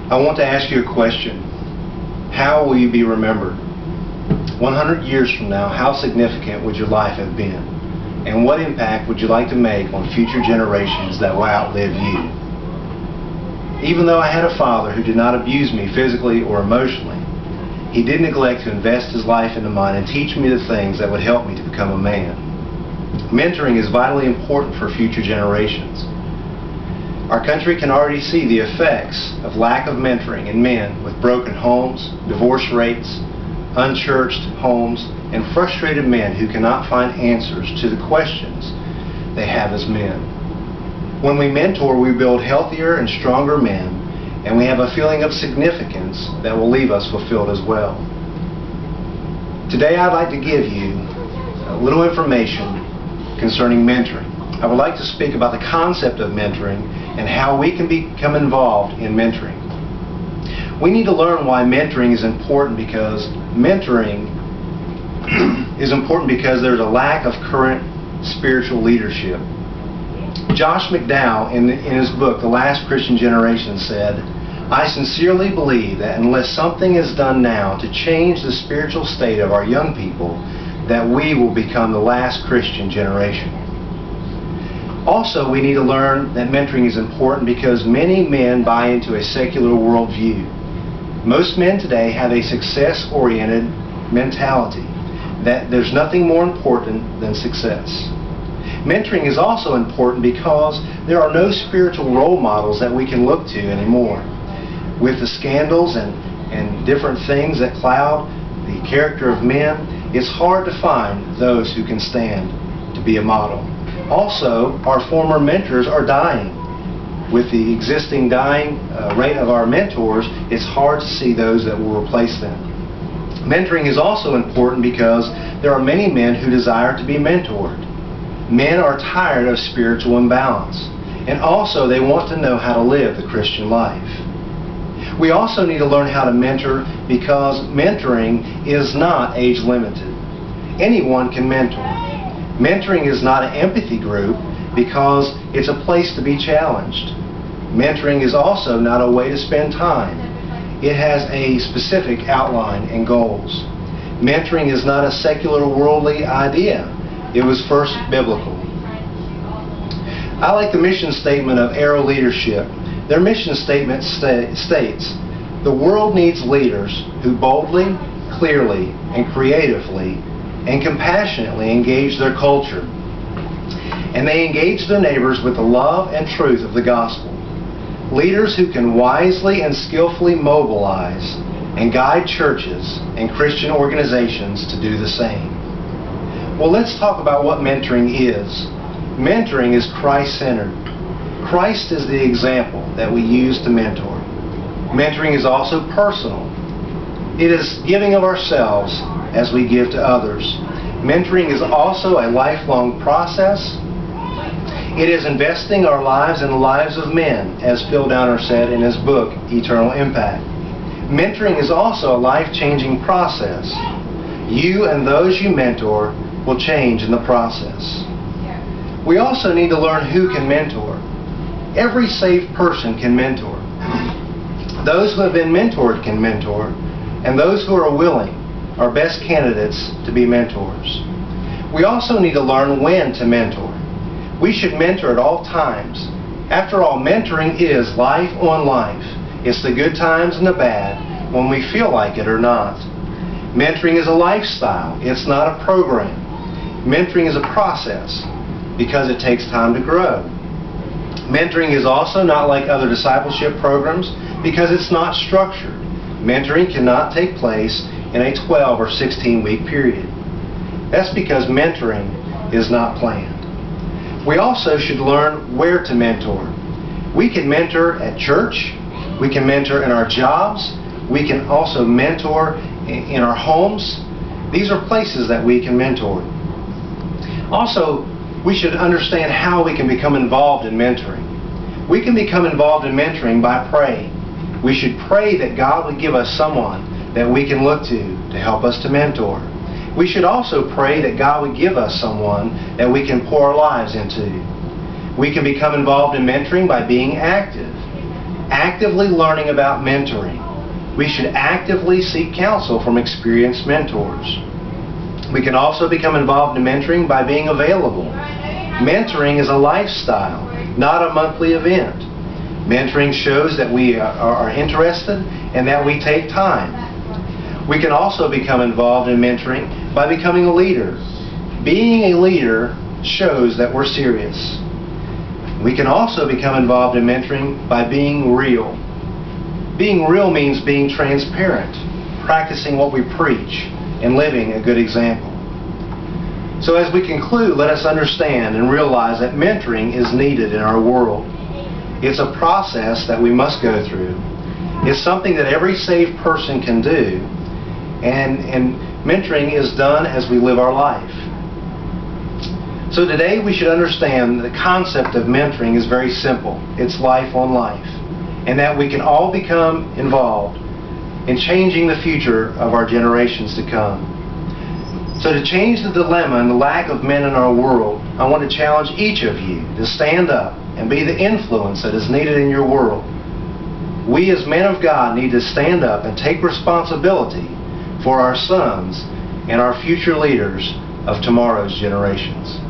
I want to ask you a question. How will you be remembered? 100 years from now, how significant would your life have been? And what impact would you like to make on future generations that will outlive you? Even though I had a father who did not abuse me physically or emotionally, he did neglect to invest his life into mine and teach me the things that would help me to become a man. Mentoring is vitally important for future generations. Our country can already see the effects of lack of mentoring in men with broken homes, divorce rates, unchurched homes, and frustrated men who cannot find answers to the questions they have as men. When we mentor, we build healthier and stronger men, and we have a feeling of significance that will leave us fulfilled as well. Today I'd like to give you a little information concerning mentoring. I would like to speak about the concept of mentoring and how we can become involved in mentoring. We need to learn why mentoring is important, because mentoring is important because there's a lack of current spiritual leadership. Josh McDowell, in his book, The Last Christian Generation, said, "I sincerely believe that unless something is done now to change the spiritual state of our young people, that we will become the last Christian generation." Also, we need to learn that mentoring is important because many men buy into a secular worldview. Most men today have a success-oriented mentality, that there's nothing more important than success. Mentoring is also important because there are no spiritual role models that we can look to anymore. With the scandals and different things that cloud the character of men, it's hard to find those who can stand to be a model. Also, our former mentors are dying. With the existing dying rate of our mentors, it's hard to see those that will replace them. Mentoring is also important because there are many men who desire to be mentored. Men are tired of spiritual imbalance, and also they want to know how to live the Christian life. We also need to learn how to mentor because mentoring is not age limited. Anyone can mentor. Mentoring is not an empathy group because it's a place to be challenged. Mentoring is also not a way to spend time. It has a specific outline and goals. Mentoring is not a secular worldly idea. It was first biblical. I like the mission statement of Arrow Leadership. Their mission statement states, "The world needs leaders who boldly, clearly, and creatively and compassionately engage their culture. And they engage their neighbors with the love and truth of the gospel. Leaders who can wisely and skillfully mobilize and guide churches and Christian organizations to do the same." Well, let's talk about what mentoring is. Mentoring is Christ-centered. Christ is the example that we use to mentor. Mentoring is also personal. It is giving of ourselves as we give to others. Mentoring is also a lifelong process. It is investing our lives in the lives of men, as Phil Downer said in his book, Eternal Impact. Mentoring is also a life-changing process. You and those you mentor will change in the process. We also need to learn who can mentor. Every saved person can mentor. Those who have been mentored can mentor, and those who are willing are best candidates to be mentors. We also need to learn when to mentor. We should mentor at all times. After all, mentoring is life on life. It's the good times and the bad, when we feel like it or not. Mentoring is a lifestyle. It's not a program. Mentoring is a process because it takes time to grow. Mentoring is also not like other discipleship programs because it's not structured. Mentoring cannot take place in a 12 or 16-week period. That's because mentoring is not planned. We also should learn where to mentor. We can mentor at church. We can mentor in our jobs. We can also mentor in our homes. These are places that we can mentor. Also, we should understand how we can become involved in mentoring. We can become involved in mentoring by praying. We should pray that God would give us someone that we can look to help us to mentor. We should also pray that God would give us someone that we can pour our lives into. We can become involved in mentoring by being active. Actively learning about mentoring. We should actively seek counsel from experienced mentors. We can also become involved in mentoring by being available. Mentoring is a lifestyle, not a monthly event. Mentoring shows that we are interested and that we take time. We can also become involved in mentoring by becoming a leader. Being a leader shows that we're serious. We can also become involved in mentoring by being real. Being real means being transparent, practicing what we preach, and living a good example. So as we conclude, let us understand and realize that mentoring is needed in our world. It's a process that we must go through. It's something that every saved person can do, and mentoring is done as we live our life. So today we should understand the concept of mentoring is very simple. It's life on life, and that we can all become involved in changing the future of our generations to come. So to change the dilemma and the lack of men in our world, I want to challenge each of you to stand up and be the influence that is needed in your world. We as men of God need to stand up and take responsibility for our sons and our future leaders of tomorrow's generations.